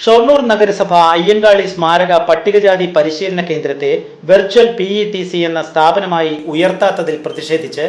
ഷൊർണൂർ നഗരസഭ അയ്യങ്കാളി സ്മാരക പട്ടികജാതി പരിശീലന കേന്ദ്രത്തെ വെർച്വൽ PETC എന്ന സ്ഥാപനമായി ഉയർത്താത്തതിൽ പ്രതിഷേധിച്ച്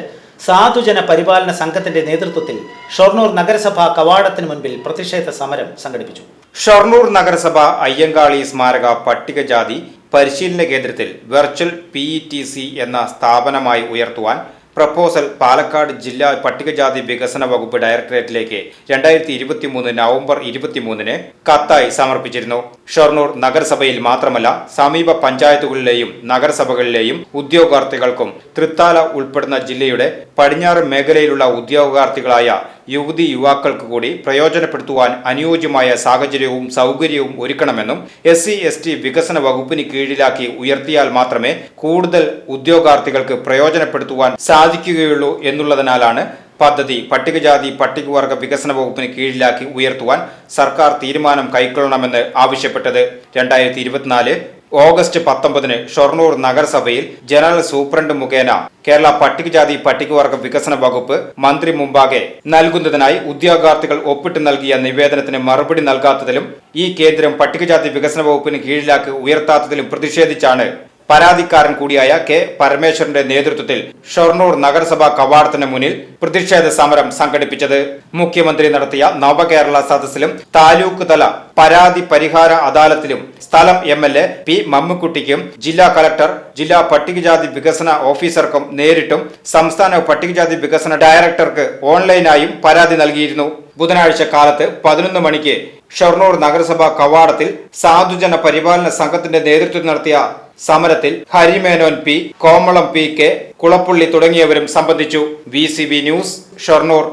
സാധുജന പരിപാലന സംഘത്തിന്റെ നേതൃത്വത്തിൽ ഷൊർണൂർ നഗരസഭ കവാടത്തിന് മുൻപിൽ പ്രതിഷേധ സമരം സംഘടിപ്പിച്ചു. ഷൊർണൂർ നഗരസഭ അയ്യങ്കാളി സ്മാരക പട്ടികജാതി പരിശീലന കേന്ദ്രത്തിൽ വെർച്വൽ PETC എന്ന സ്ഥാപനമായി ഉയർത്തുവാൻ പ്രപ്പോസൽ പാലക്കാട് ജില്ലാ പട്ടികജാതി വികസന വകുപ്പ് ഡയറക്ടറേറ്റിലേക്ക് 2023 നവംബർ 23 കത്തായി സമർപ്പിച്ചിരുന്നു. ഷൊർണൂർ നഗരസഭയിൽ മാത്രമല്ല സമീപ പഞ്ചായത്തുകളിലെയും നഗരസഭകളിലെയും ഉദ്യോഗാർത്ഥികൾക്കും തൃത്താല ഉൾപ്പെടുന്ന ജില്ലയുടെ പടിഞ്ഞാറ് മേഖലയിലുള്ള ഉദ്യോഗാർത്ഥികളായ യുവതി യുവാക്കൾക്ക് കൂടി പ്രയോജനപ്പെടുത്തുവാൻ അനുയോജ്യമായ സാഹചര്യവും സൗകര്യവും ഒരുക്കണമെന്നും SC/ST വികസന വകുപ്പിന് കീഴിലാക്കി ഉയർത്തിയാൽ മാത്രമേ കൂടുതൽ ഉദ്യോഗാർത്ഥികൾക്ക് പ്രയോജനപ്പെടുത്തുവാൻ സാധിക്കുകയുള്ളൂ എന്നുള്ളതിനാലാണ് പദ്ധതി പട്ടികജാതി പട്ടികവർഗ വികസന വകുപ്പിന് കീഴിലാക്കി ഉയർത്തുവാൻ സർക്കാർ തീരുമാനം കൈക്കൊള്ളണമെന്ന് ആവശ്യപ്പെട്ടത്. 2024 ഓഗസ്റ്റ് 19 ഷൊർണൂർ നഗരസഭയിൽ ജനറൽ സൂപ്രണ്ട് മുഖേന കേരള പട്ടികജാതി പട്ടികവർഗ വികസന വകുപ്പ് മന്ത്രി മുമ്പാകെ നൽകുന്നതിനായി ഉദ്യോഗാർത്ഥികൾ ഒപ്പിട്ട് നൽകിയ നിവേദനത്തിന് മറുപടി നൽകാത്തതിലും ഈ കേന്ദ്രം പട്ടികജാതി വികസന വകുപ്പിന് കീഴിലാക്കി ഉയർത്താത്തതിലും പ്രതിഷേധിച്ചാണ് പരാതിക്കാരൻ കൂടിയായ K. പരമേശ്വരന്റെ നേതൃത്വത്തിൽ ഷൊർണൂർ നഗരസഭാ കവാടത്തിന് മുന്നിൽ പ്രതിഷേധ സമരം സംഘടിപ്പിച്ചത്. മുഖ്യമന്ത്രി നടത്തിയ നവകേരള സദസ്സിലും താലൂക്ക് തല പരാതി പരിഹാര അദാലത്തിലും സ്ഥലം MLA P. മമ്മിക്കുട്ടിക്കും ജില്ലാ കളക്ടർ ജില്ലാ പട്ടികജാതി വികസന ഓഫീസർക്കും നേരിട്ടും സംസ്ഥാന പട്ടികജാതി വികസന ഡയറക്ടർക്ക് ഓൺലൈനായും പരാതി നൽകിയിരുന്നു. ബുധനാഴ്ച കാലത്ത് 11 മണിക്ക് ഷൊർണൂർ നഗരസഭാ കവാടത്തിൽ സാധുജന പരിപാലന സംഘത്തിന്റെ നേതൃത്വത്തിൽ നടത്തിയ സമരത്തിൽ ഹരിമേനോൻ P, കോമളം PK, കുളപ്പുള്ളി തുടങ്ങിയവരും സംബന്ധിച്ചു. VCB news, Shoranur.